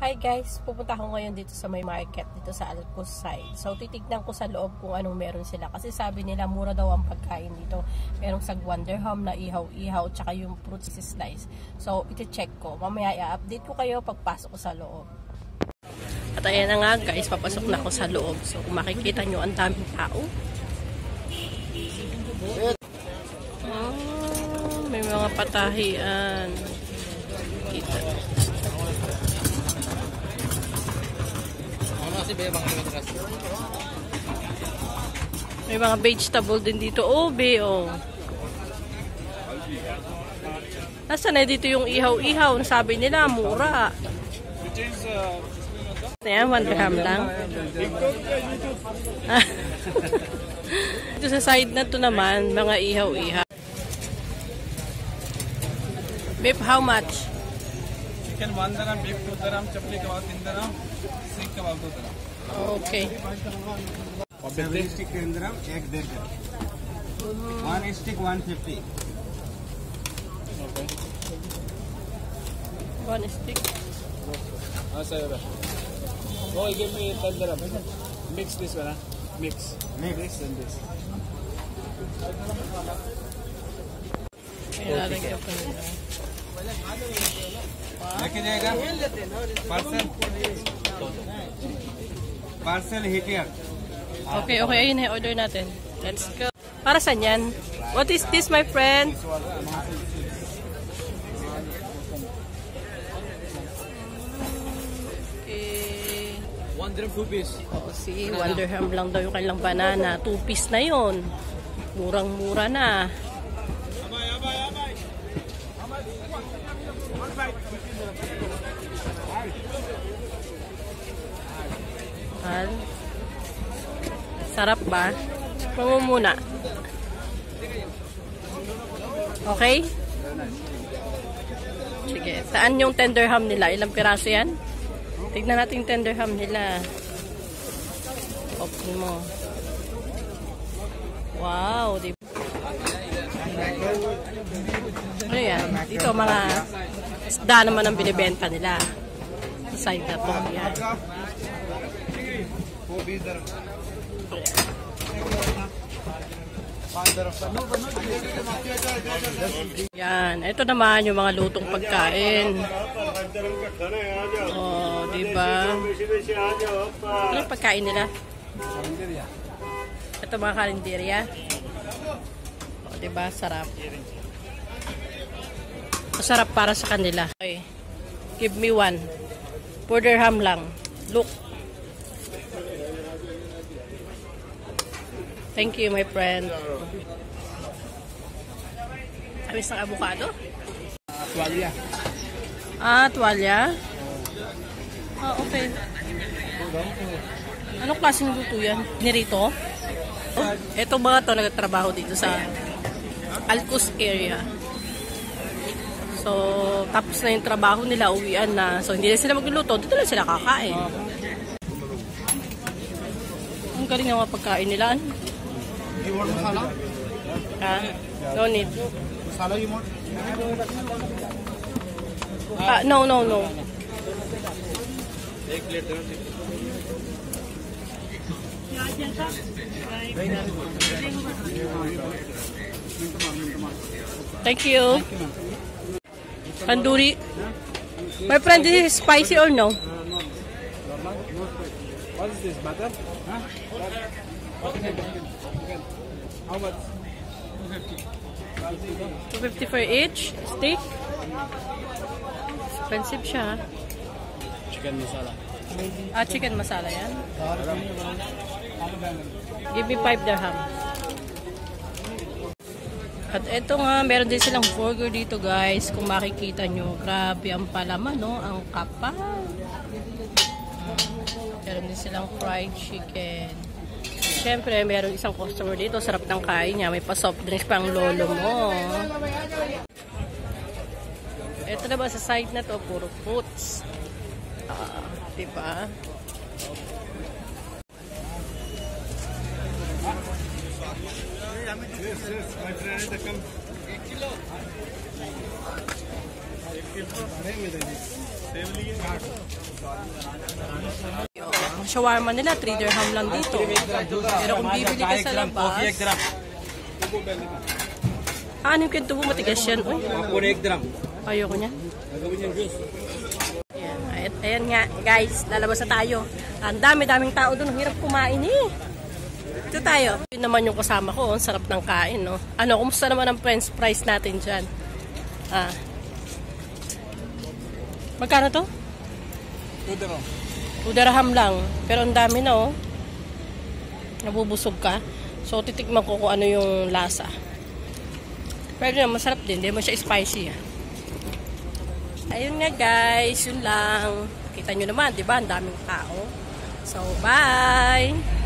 Hi guys, pupunta ako ngayon dito sa may market dito sa Alcos side. So titignan ko sa loob kung anong meron sila kasi sabi nila mura daw ang pagkain dito. Merong sag Wonderham na ihaw-ihaw tsaka yung fruit slice. So iti-check ko. Mamaya i-update ko kayo pagpasok ko sa loob. At ayan na nga guys, papasok na ako sa loob. So kung makikita nyo ang daming tao. May mga patahian. Kita. May mga vegetable din dito. Oh, oh. Nasaan na dito yung ihaw-ihaw? Sabi nila, mura. Ayan, Wonderham lang. Dito sa side na to naman, mga ihaw-ihaw. Beef, how much? Chicken 1 dirham, beef 2 dirham, chapli kebab 3 dirham, seekh kebab 2 dirham. Okay. 7 stick 10 dirham, egg 1 dirham. 1 stick 150. Okay. 1 stick. Sir. Oh, give me 10 dirham. Mix this one, Mix. This and this. Ilalagay ko nila. लेके जाएगा parcel hit here. Okay, ayun na order natin. Let's go. Para saan yan? What is this, my friend? Okay. 1 dirham 2 piece. Oh, see, Wonderham lang daw yung kanilang banana. 2 piece na yon. Murang-mura na. Sarap ba? Pamumuna. Okay? Sige. Saan yung tender ham nila? Ilang piraso yan? Tignan natin yung tender ham nila. Open mo. Wow. Ano yan? Dito mga isda naman ang binibenta nila. Side na po. Yan. Yan. Ito naman yung mga lutong pagkain. Oh, diba? Anong pagkain nila? Ito mga karinderya. Oh, diba? Sarap. Masarap para sa kanila. Okay. Give me 1. 4 dirham lang. Look. Thank you, my friend. Alis ng avocado? Tuwalya. Tuwalya? Okay. Anong klaseng luto yan? Nirito? Oh, eto mga to nagtatrabaho dito sa Alcos area. So, tapos na yung trabaho nila, uwian na. So, hindi na sila magluluto. Dito lang sila kakain. Ang galing ng mga pagkain nila. You want masala? No need. Masala you want? No. एक प्लेट दो. Thank you. Tandoori. My friend, this is spicy or no? What is this? Butter? How much? 250 for each steak. Expensive siya. Chicken masala. Chicken masala yan. Give me 5 dirham. At eto nga, meron din silang burger dito guys. Kung makikita nyo, grabe ang palaman, no? Ang kapal. Meron din silang fried chicken. Siyempre, meron isang customer dito. Sarap ng kain niya. May pa-soft drinks pang lolo mo. Ito na ba sa side na to? Puro fruits. Diba? Yes, my friend, come. 1 kilo. Ang shawarma nila, 3 dirham lang dito. Pero kung bibili ka sa labas, anim ka ito matigas yan. Uy, ayoko niya. Ayan nga, guys, lalabas na tayo. Ang dami-daming tao doon, hirap kumain eh. Ito tayo. Yun naman yung kasama ko, ang sarap ng kain, no? Ano, kumusta naman ang french fries natin dyan? Magkano to? 2 dirham lang. Pero ang dami na, oh. Nabubusog ka. So, titikman ko kung ano yung lasa. Pero yun, masarap din. Hindi mo siya spicy, ah. Ayun nga, guys. Yun lang. Kita nyo naman, di ba? Ang daming tao. So, bye!